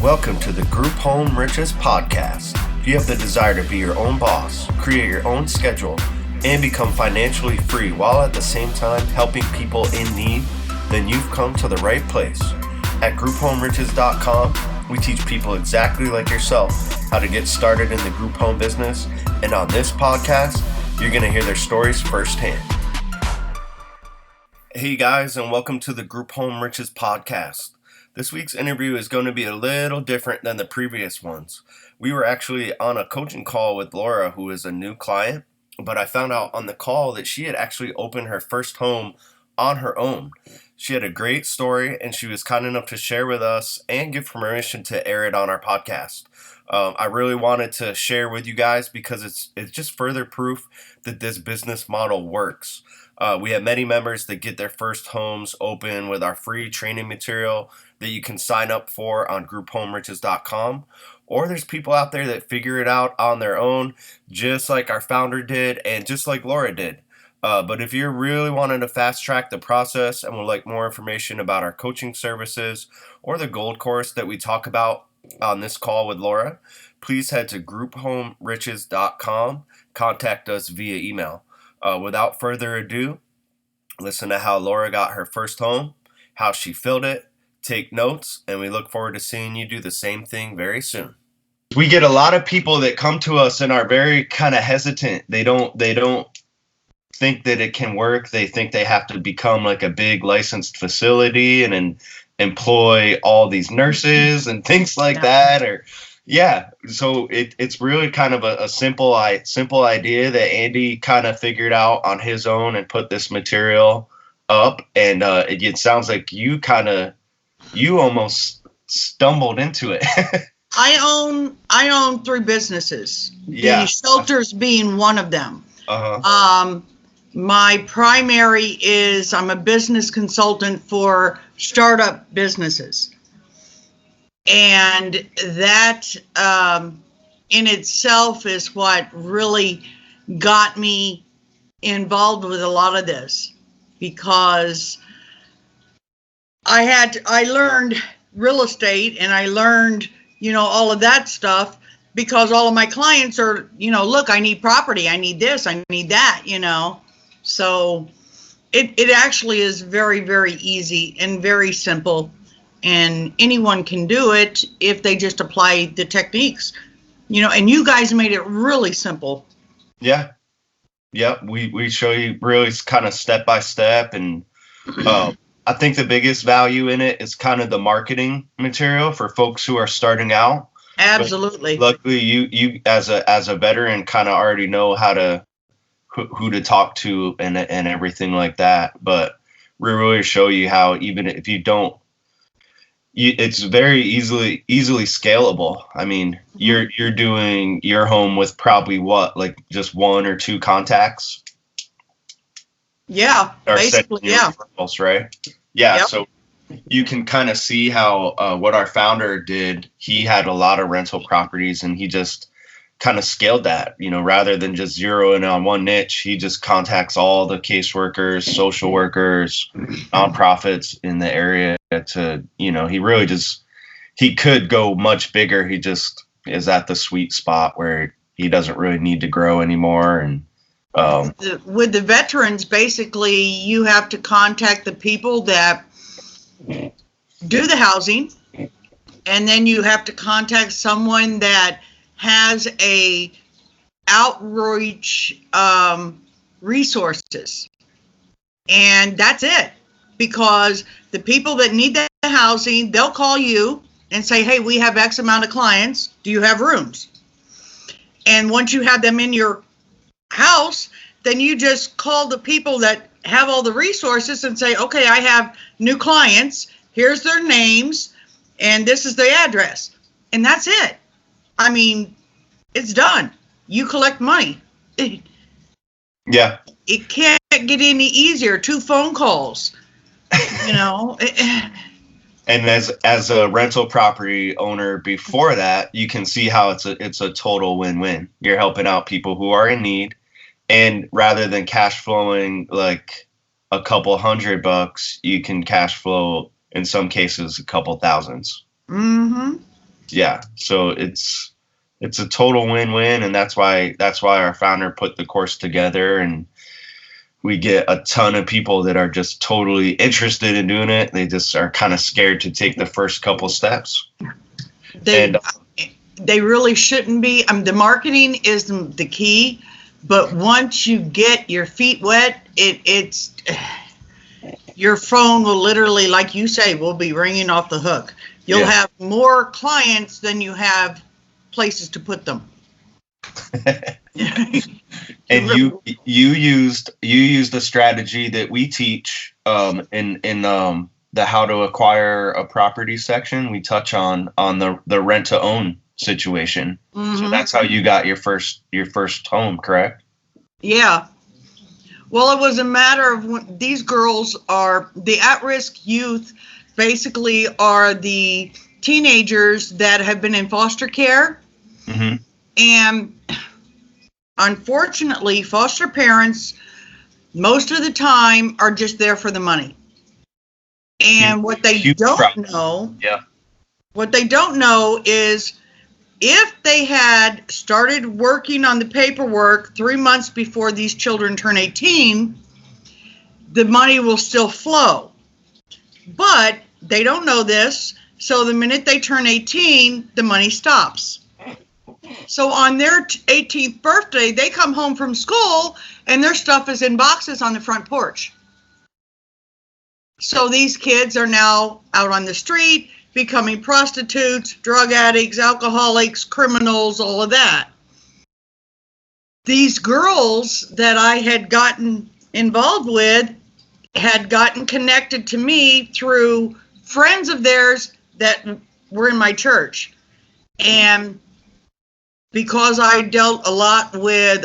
Welcome to the Group Home Riches Podcast. If you have the desire to be your own boss, create your own schedule, and become financially free while at the same time helping people in need, then you've come to the right place. At GroupHomeRiches.com, we teach people exactly like yourself how to get started in the group home business, and on this podcast, you're going to hear their stories firsthand. Hey guys, and welcome to the Group Home Riches Podcast. This week's interview is going to be a little different than the previous ones. We were actually on a coaching call with Laura, who is a new client, but I found out on the call that she had actually opened her first home on her own. She had a great story, and she was kind enough to share with us and give permission to air it on our podcast. I really wanted to share with you guys because it's just further proof that this business model works. We have many members that get their first homes open with our free training material that you can sign up for on GroupHomeRiches.com. Or there's people out there that figure it out on their own, just like our founder did and just like Laura did. But if you're really wanting to fast track the process and would like more information about our coaching services or the gold course that we talk about on this call with Laura, please head to GroupHomeRiches.com. Contact us via email. Without further ado, listen to how Laura got her first home, how she filled it, take notes, and we look forward to seeing you do the same thing very soon. We get a lot of people that come to us and are very kind of hesitant. They don't think that it can work. They think they have to become like a big licensed facility and employ all these nurses and things like that. So it's really kind of a simple idea that Andy kind of figured out on his own and put this material up. And it sounds like you almost stumbled into it. I own 3 businesses. The shelters being one of them. My primary is I'm a business consultant for startup businesses. And that in itself is what really got me involved with a lot of this, because I learned real estate and I learned, all of that stuff because all of my clients are, look, I need property, I need this, I need that, So it actually is very, very easy and very simple. And anyone can do it if they just apply the techniques, and you guys made it really simple. Yeah. We show you really kind of step by step. And I think the biggest value in it is kind of the marketing material for folks who are starting out. Absolutely. But luckily, you as a veteran kind of already know who to talk to and everything like that. But we really show you how even if you don't, it's very easily scalable. I mean, you're doing your home with probably like just 1 or 2 contacts. Yeah, basically, yeah. Referrals, right? Yeah. Yep. So you can kind of see how what our founder did. He had a lot of rental properties, and he just kind of scaled that. Rather than just zeroing on one niche, he just contacts all the caseworkers, social workers, nonprofits in the area to, he really he could go much bigger. He just is at the sweet spot where he doesn't really need to grow anymore. And with the veterans, basically, you have to contact the people that do the housing, and then you have to contact someone that has a outreach resources, and that's it. Because the people that need the housing, they'll call you and say, hey, we have X amount of clients. Do you have rooms? And once you have them in your house, then you just call the people that have all the resources and say, okay, I have new clients. Here's their names, and this is the address. And that's it. I mean, it's done. You collect money. Yeah. It can't get any easier. 2 phone calls. And as a rental property owner before that, you can see how it's a total win-win. You're helping out people who are in need, and rather than cash flowing like a couple $100, you can cash flow in some cases a couple thousands. Mm-hmm. Yeah. So it's a total win-win, and that's why our founder put the course together, and we get a ton of people that are just totally interested in doing it. They just are kind of scared to take the first couple steps. They they really shouldn't be. The marketing is the key, but once you get your feet wet, it's your phone will literally, like you say, will be ringing off the hook. You'll have more clients than you have places to put them. And you used the strategy that we teach in the how to acquire a property section. We touch on the rent to own situation. So that's how you got your first home, correct? Yeah. Well, it was a matter of these girls are the at-risk youth, basically are the teenagers that have been in foster care. And unfortunately, foster parents, most of the time, are just there for the money. And what they don't know is if they had started working on the paperwork 3 months before these children turn 18, the money will still flow. But they don't know this, so the minute they turn 18, the money stops. So on their 18th birthday, they come home from school and their stuff is in boxes on the front porch. So these kids are now out on the street, becoming prostitutes, drug addicts, alcoholics, criminals, all of that. These girls that I had gotten involved with had gotten connected to me through friends of theirs that were in my church. And because I dealt a lot with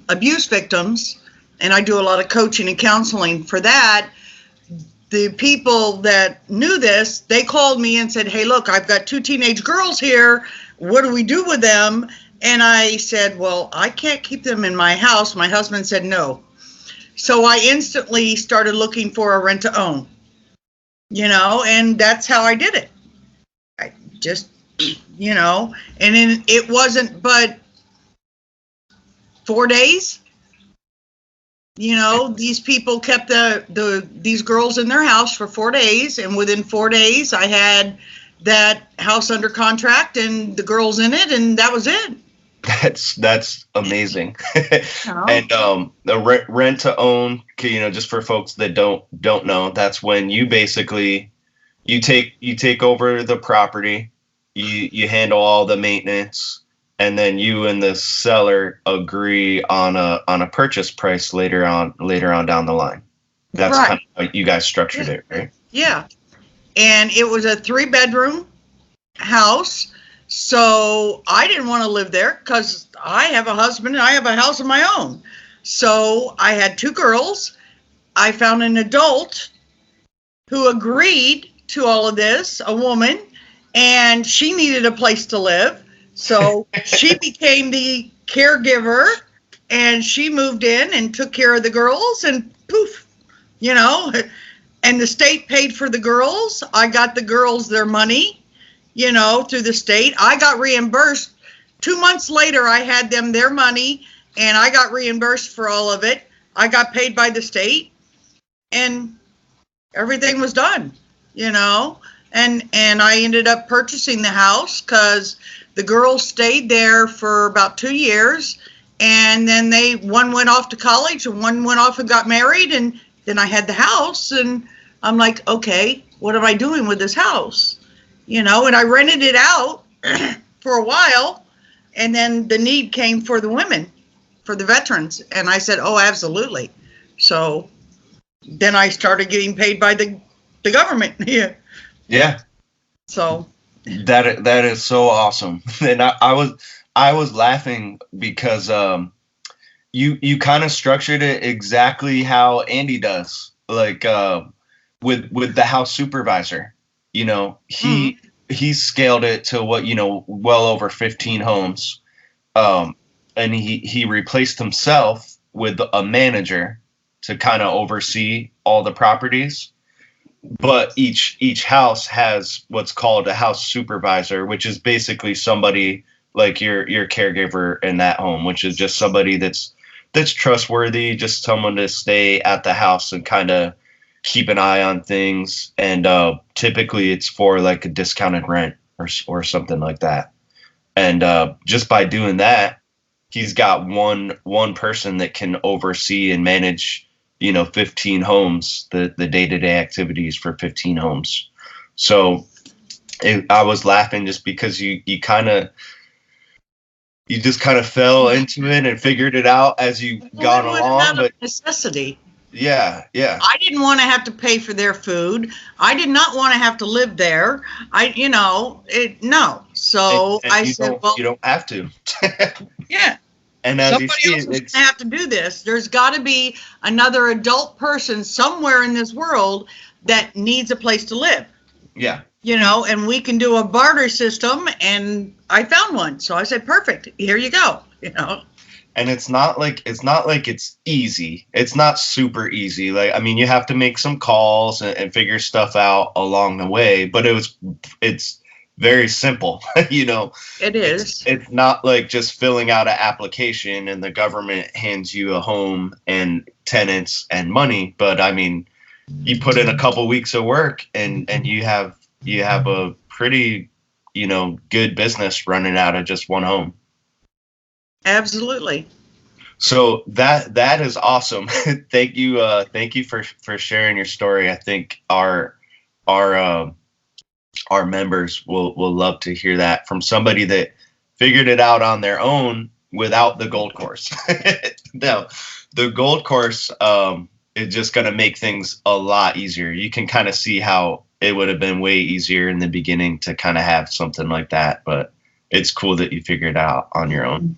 abuse victims, and I do a lot of coaching and counseling for that, the people that knew this, they called me and said, hey, look, I've got 2 teenage girls here. What do we do with them? And I said, well, I can't keep them in my house. My husband said no. So I instantly started looking for a rent to own, and that's how I did it. I just, and then it wasn't but 4 days. These people kept these girls in their house for 4 days, and within 4 days I had that house under contract and the girls in it, and that was it. That's amazing. And the rent to own, just for folks that don't know, that's when you basically you take over the property, you handle all the maintenance, and then you and the seller agree on a purchase price later on down the line. That's right. Kind of how you guys structured it, right? Yeah. And it was a 3-bedroom house. So I didn't want to live there because I have a husband and I have a house of my own. So I had 2 girls. I found an adult who agreed to all of this, a woman, and she needed a place to live. So she became the caregiver, and she moved in and took care of the girls, and poof, and the state paid for the girls. I got the girls their money, through the state. I got reimbursed. 2 months later, I had them their money, and I got reimbursed for all of it. I got paid by the state, and everything was done, and I ended up purchasing the house because the girls stayed there for about 2 years, and then one went off to college and one went off and got married, and then I had the house, and I'm like, okay, what am I doing with this house? And I rented it out for a while, and then the need came for the women, for the veterans, and I said, oh, absolutely. So then I started getting paid by the government. Yeah. So that is so awesome. And I was laughing because you kind of structured it exactly how Andy does, like with the house supervisor. He scaled it to what, well over 15 homes, and he replaced himself with a manager to kind of oversee all the properties. but each house has what's called a house supervisor, which is basically somebody like your caregiver in that home, which is just somebody that's trustworthy, just someone to stay at the house and kind of keep an eye on things. And typically it's for like a discounted rent or something like that. And just by doing that, he's got one person that can oversee and manage, 15 homes, the day-to-day activities for 15 homes. So I was laughing just because you just kind of fell into it and figured it out as you got along. Out of necessity. Yeah. I didn't want to have to pay for their food. I did not want to have to live there. No. So and I said, well, you don't have to. Yeah. And as somebody else is going to have to do this. There's got to be another adult person somewhere in this world that needs a place to live. Yeah. And we can do a barter system, and I found one. So I said, perfect. Here you go. And it's not like it's easy. It's not super easy. Like, I mean, you have to make some calls and figure stuff out along the way, but it's very simple. It is. It's not like just filling out an application and the government hands you a home and tenants and money. But I mean, you put in a couple weeks of work and you have a pretty, good business running out of just one home. Absolutely. So that is awesome. Thank you for sharing your story. I think our members will love to hear that from somebody that figured it out on their own without the gold course. Now, the gold course is just going to make things a lot easier. You can kind of see how it would have been way easier in the beginning to kind of have something like that, but it's cool that you figured it out on your own.